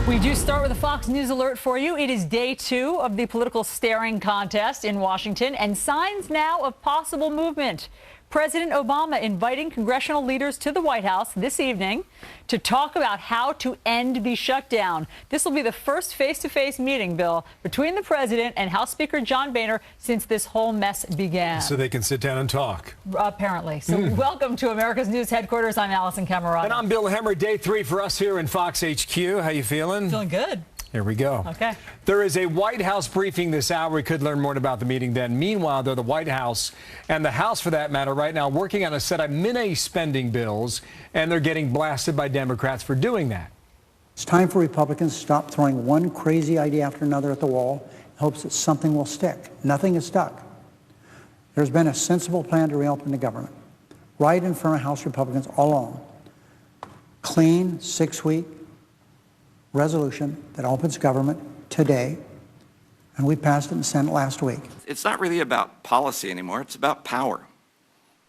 We do start with a Fox News alert for you. It is day 2 of the political staring contest in Washington, and signs now of possible movement. President Obama inviting congressional leaders to the White House this evening to talk about how to end the shutdown. This will be the first face-to-face meeting, Bill, between the president and House Speaker John Boehner since this whole mess began. So they can sit down and talk. Apparently. So welcome to America's News Headquarters. I'm Allison Camerata. And I'm Bill Hemmer. Day 3 for us here in Fox HQ. How you feeling? Feeling good. Here we go. Okay. There is a White House briefing this hour. We could learn more about the meeting then. Meanwhile, though, the White House and the House, for that matter, right now working on a set of mini spending bills, and they're getting blasted by Democrats for doing that. It's time for Republicans to stop throwing one crazy idea after another at the wall in hopes that something will stick. Nothing is stuck. There's been a sensible plan to reopen the government, right in front of House Republicans all along. Clean, 6-week resolution that opens government today, and we passed it in the Senate last week. It's not really about policy anymore. It's about power.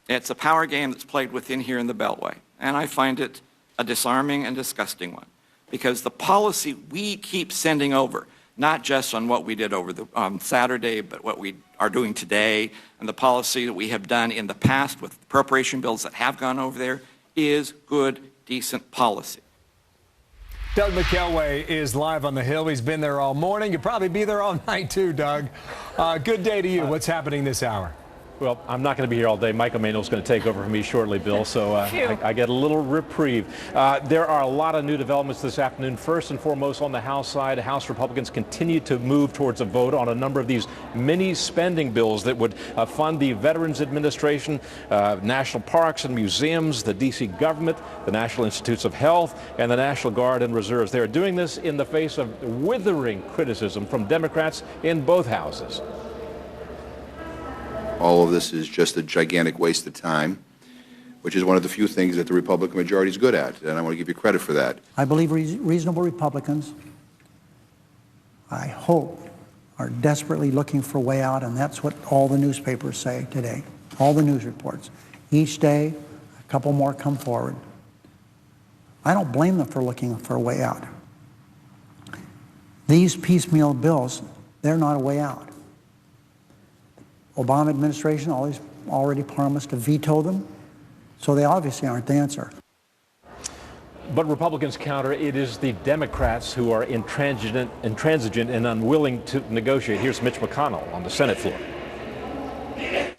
It's a power game that's played within here in the Beltway, and I find it a disarming and disgusting one, because the policy we keep sending over, not just on what we did on Saturday, but what we are doing today, and the policy that we have done in the past with appropriation bills that have gone over there, is good, decent policy. Doug McElway is live on the Hill. He's been there all morning. You'll probably be there all night, too, Doug. Good day to you. What's happening this hour? Well, I'm not going to be here all day. Mike Emanuel's going to take over for me shortly, Bill, so I get a little reprieve. There are a lot of new developments this afternoon. First and foremost, on the House side, House Republicans continue to move towards a vote on a number of these mini spending bills that would fund the Veterans Administration, national parks and museums, the D.C. government, the National Institutes of Health, and the National Guard and Reserves. They are doing this in the face of withering criticism from Democrats in both houses. All of this is just a gigantic waste of time, which is one of the few things that the Republican majority is good at, and I want to give you credit for that. I believe reasonable Republicans, I hope, are desperately looking for a way out, and that's what all the newspapers say today, all the news reports. Each day, a couple more come forward. I don't blame them for looking for a way out. These piecemeal bills, they're not a way out. Obama administration already promised to veto them, so they obviously aren't the answer. But Republicans counter it is the Democrats who are intransigent and unwilling to negotiate. Here's Mitch McConnell on the Senate floor.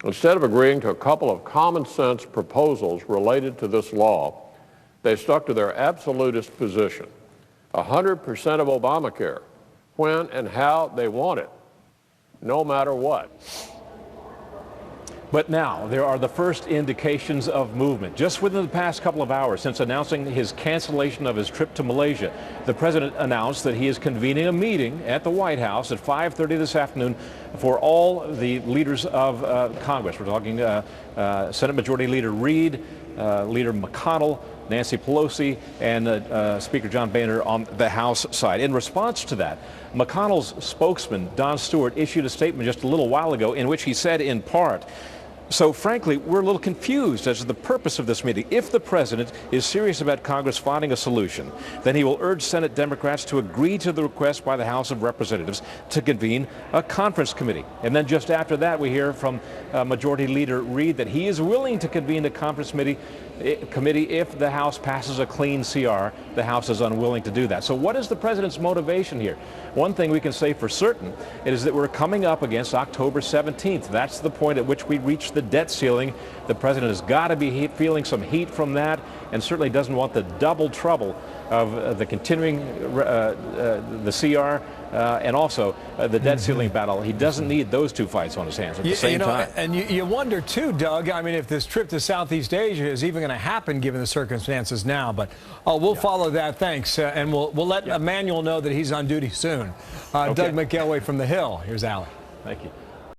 Instead of agreeing to a couple of common sense proposals related to this law, they stuck to their absolutist position. 100% of Obamacare, when and how they want it, no matter what. But now there are the first indications of movement. Just within the past couple of hours since announcing his cancellation of his trip to Malaysia, the president announced that he is convening a meeting at the White House at 5:30 this afternoon for all the leaders of Congress. We're talking Senate Majority Leader Reid, Leader McConnell, Nancy Pelosi, and Speaker John Boehner on the House side. In response to that, McConnell's spokesman, Don Stewart, issued a statement just a little while ago in which he said, in part, so frankly, we're a little confused as to the purpose of this meeting. If the president is serious about Congress finding a solution, then he will urge Senate Democrats to agree to the request by the House of Representatives to convene a conference committee. And then just after that, we hear from Majority Leader Reid that he is willing to convene a conference committee if the House passes a clean CR. The House is unwilling to do that. So what is the president's motivation here? One thing we can say for certain is that we're coming up against October 17th. That's the point at which we reach the debt ceiling. The president has got to be feeling some heat from that, and certainly doesn't want the double trouble of the continuing the CR and also the debt ceiling battle. He doesn't need those two fights on his hands at the same time. And you wonder, too, Doug, I mean, if this trip to Southeast Asia is even going to happen given the circumstances now. But we'll follow that. Thanks. And we'll let Emmanuel know that he's on duty soon. Okay. Doug McElway from the Hill. Here's Allie. Thank you.